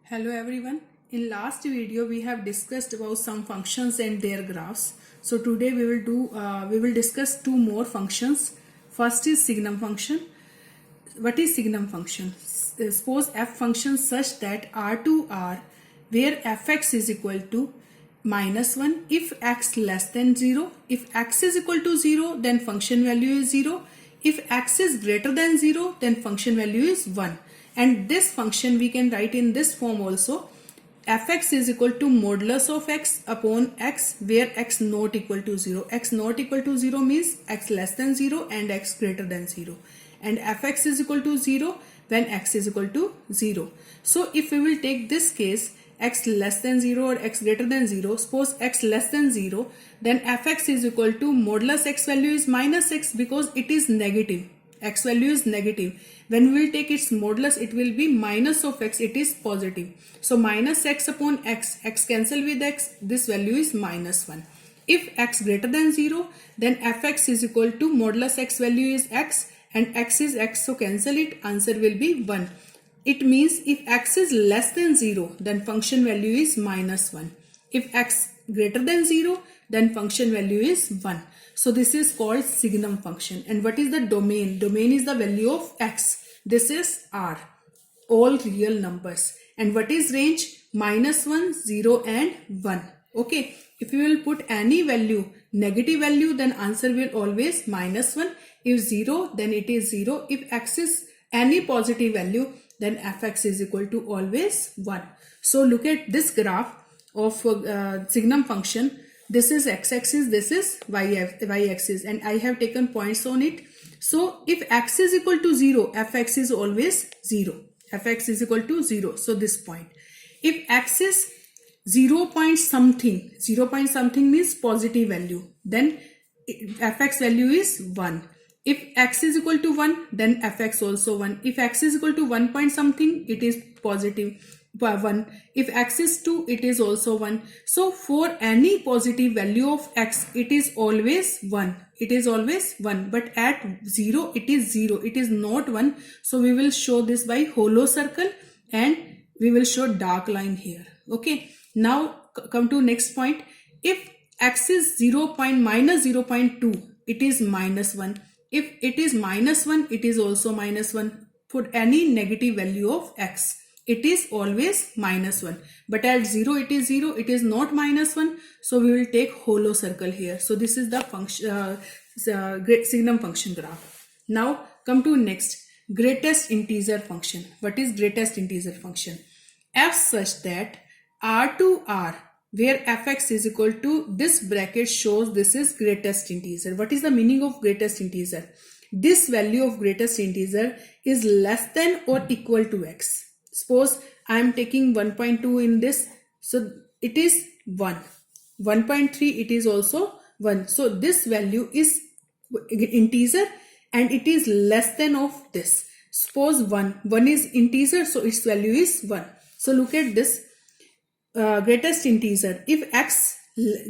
Hello everyone. In last video we have discussed about some functions and their graphs. So today we will discuss two more functions. First is signum function. What is signum function? Suppose f function such that r to r where fx is equal to -1 if x less than 0. If x is equal to 0 then function value is 0. If x is greater than 0 then function value is 1. And this function we can write in this form also. Fx is equal to modulus of x upon x where x not equal to 0. X not equal to 0 means x less than 0 and x greater than 0. And fx is equal to 0 when x is equal to 0. So if we will take this case, x less than 0 or x greater than 0, suppose x less than 0, then fx is equal to modulus x value is minus x because it is negative. X value is negative. When we will take its modulus, it will be minus of x, it is positive. So minus x upon x, x cancel with x, this value is -1. If x greater than 0, then fx is equal to modulus x value is x and x is x, so cancel it, answer will be 1. It means if x is less than 0, then function value is -1. If x greater than 0, then function value is 1. So this is called signum function. And what is the domain? Domain is the value of x. This is r, all real numbers. And what is range? -1, 0 and 1. Okay, if you will put any value, negative value, then answer will always -1. If 0, then it is 0. If x is any positive value, then fx is equal to always 1. So look at this graph of signum function. This is x-axis, this is y-axis, and I have taken points on it. So if x is equal to 0, fx is always 0. Fx is equal to 0. So this point. If x is 0 point something, 0 point something means positive value, then fx value is 1. If x is equal to 1, then fx also 1. If x is equal to 1 point something, it is positive 1. If x is 2, it is also 1. So for any positive value of x, it is always 1. It is always 1. But at 0, it is 0. It is not 1. So we will show this by hollow circle and we will show dark line here. Okay. Now come to next point. If x is 0 point minus 0.2, it is -1. If it is -1, it is also -1. For any negative value of x, it is always -1. But at 0, it is 0. It is not -1. So we will take hollow circle here. So this is the function, signum function graph. Now come to next, greatest integer function. What is greatest integer function? F such that r to r where fx is equal to this bracket shows this is greatest integer. What is the meaning of greatest integer? This value of greatest integer is less than or equal to x. Suppose I am taking 1.2 in this, so it is 1. 1.3, it is also 1. So this value is integer and it is less than of this. Suppose 1. 1 is integer, so its value is 1. So look at this. Greatest integer, if x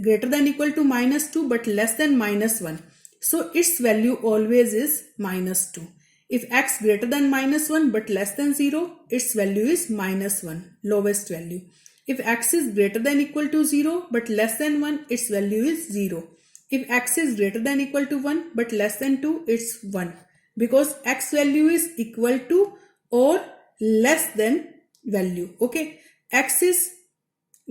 greater than equal to -2 but less than -1, so its value always is -2. If x greater than -1 but less than 0, its value is -1, lowest value. If x is greater than equal to 0 but less than 1, its value is 0. If x is greater than equal to 1 but less than 2, it's 1. Because x value is equal to or less than value. Okay, x is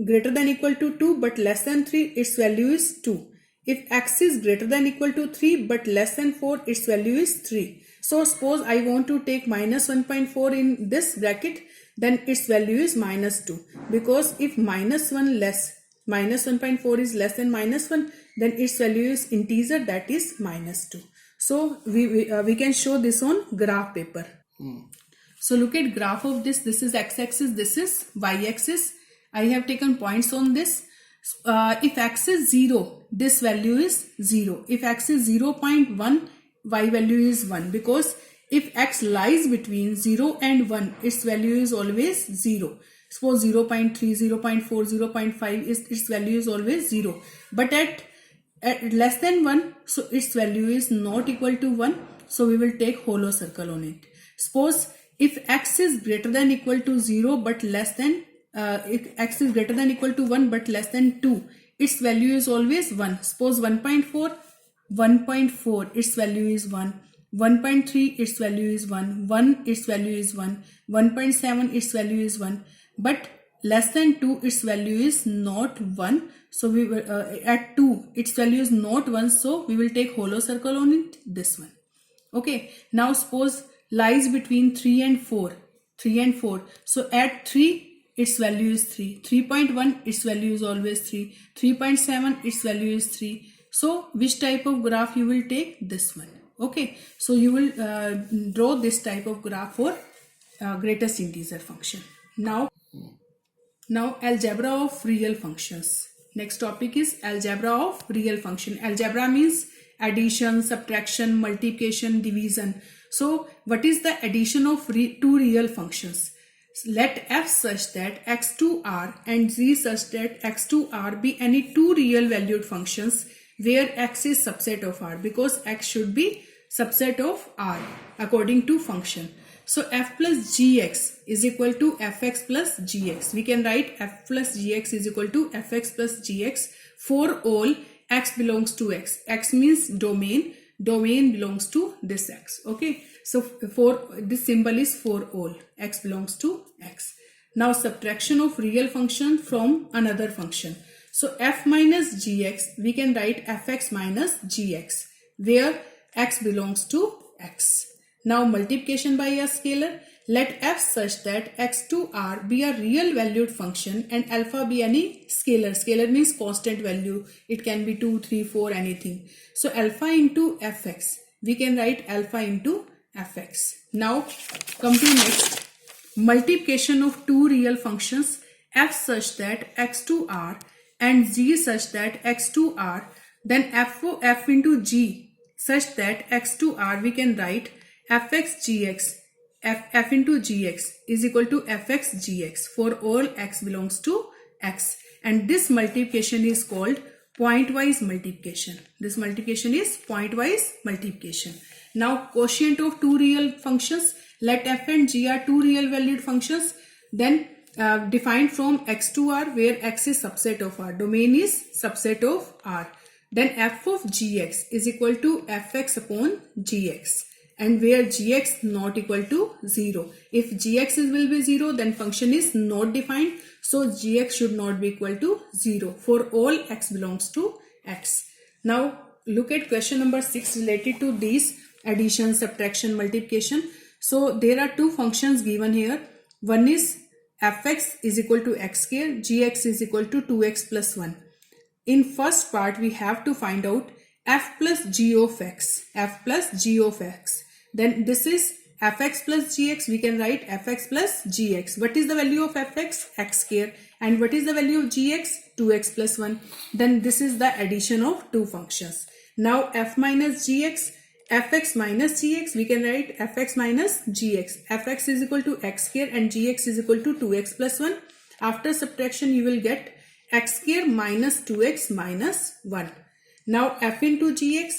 greater than equal to 2 but less than 3, its value is 2. If x is greater than equal to 3 but less than 4, its value is 3. So suppose I want to take -1.4 in this bracket, then its value is -2. Because if -1.4 is less than -1, then its value is integer, that is -2. So we can show this on graph paper. So look at graph of this. This is x-axis, this is y-axis. I have taken points on this. If x is 0, this value is 0. If x is 0.1, y value is 1. Because if x lies between 0 and 1, its value is always 0. Suppose 0.3, 0.4, 0.5, its value is always 0. But at less than 1, so its value is not equal to 1. So we will take hollow circle on it. Suppose if x is greater than equal to 0 but less than if x is greater than equal to 1 but less than 2, its value is always 1. Suppose 1.4, 1.4, its value is 1. 1.3, its value is 1. 1, its value is 1. 1.7, its value is 1. But less than 2, its value is not 1. So we will at 2, its value is not 1. So we will take hollow circle on it, this one. Okay. Now suppose lies between 3 and 4. 3 and 4. So at 3, its value is 3. 3.1, its value is always 3. 3.7, its value is 3. So which type of graph you will take? This one. Okay. So you will draw this type of graph for greatest integer function. Now algebra of real functions. Next topic is algebra of real function. Algebra means addition, subtraction, multiplication, division. So what is the addition of two real functions? Let f such that x2r and z such that x2r be any two real valued functions where x is subset of r, because x should be subset of r according to function. So f plus gx is equal to fx plus gx. We can write f plus gx is equal to fx plus gx for all x belongs to x. X means domain belongs to this x. Okay. So for this symbol is for all, x belongs to x. Now subtraction of real function from another function. So f minus gx, we can write fx minus gx where x belongs to x. Now multiplication by a scalar. Let f such that x2r be a real valued function and alpha be any scalar. Scalar means constant value. It can be 2, 3, 4, anything. So alpha into fx. We can write alpha into fx. Now come to next. Multiplication of two real functions, f such that x2r and g such that x2r, then f into g such that x2r, we can write fx gx, f into gx is equal to fx gx for all x belongs to x. And this multiplication is called pointwise multiplication. This multiplication is pointwise multiplication. Now quotient of two real functions. Let f and g are two real valued functions. Then defined from x to r where x is subset of r. Domain is subset of r. Then f of gx is equal to fx upon gx. And where gx not equal to 0. If gx will be 0, then function is not defined. So gx should not be equal to 0 for all x belongs to x. Now look at question number 6 related to these addition, subtraction, multiplication. So there are two functions given here. One is fx is equal to x square, gx is equal to 2x plus 1. In first part we have to find out f plus g of x, f plus g of x. Then this is fx plus gx. We can write fx plus gx. What is the value of fx? X square. And what is the value of gx? 2x plus 1. Then this is the addition of two functions. Now f minus gx, fx minus gx, we can write fx minus gx. Fx is equal to x square and gx is equal to 2x plus 1. After subtraction you will get x square minus 2x minus 1. Now f into gx,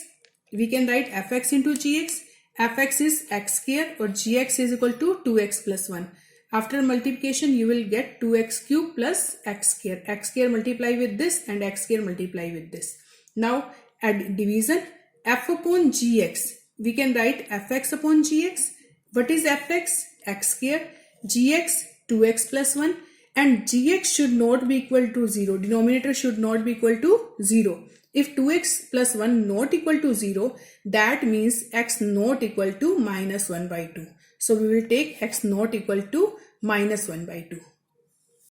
we can write fx into gx. Fx is x square or gx is equal to 2x plus 1. After multiplication you will get 2x cube plus x square. X square multiply with this and x square multiply with this. Now add division. F upon gx, we can write fx upon gx. What is fx? X square. Gx 2x plus 1. And gx should not be equal to 0. Denominator should not be equal to 0. If 2x plus 1 not equal to 0, that means x not equal to minus 1 by 2. So we will take x not equal to minus 1 by 2.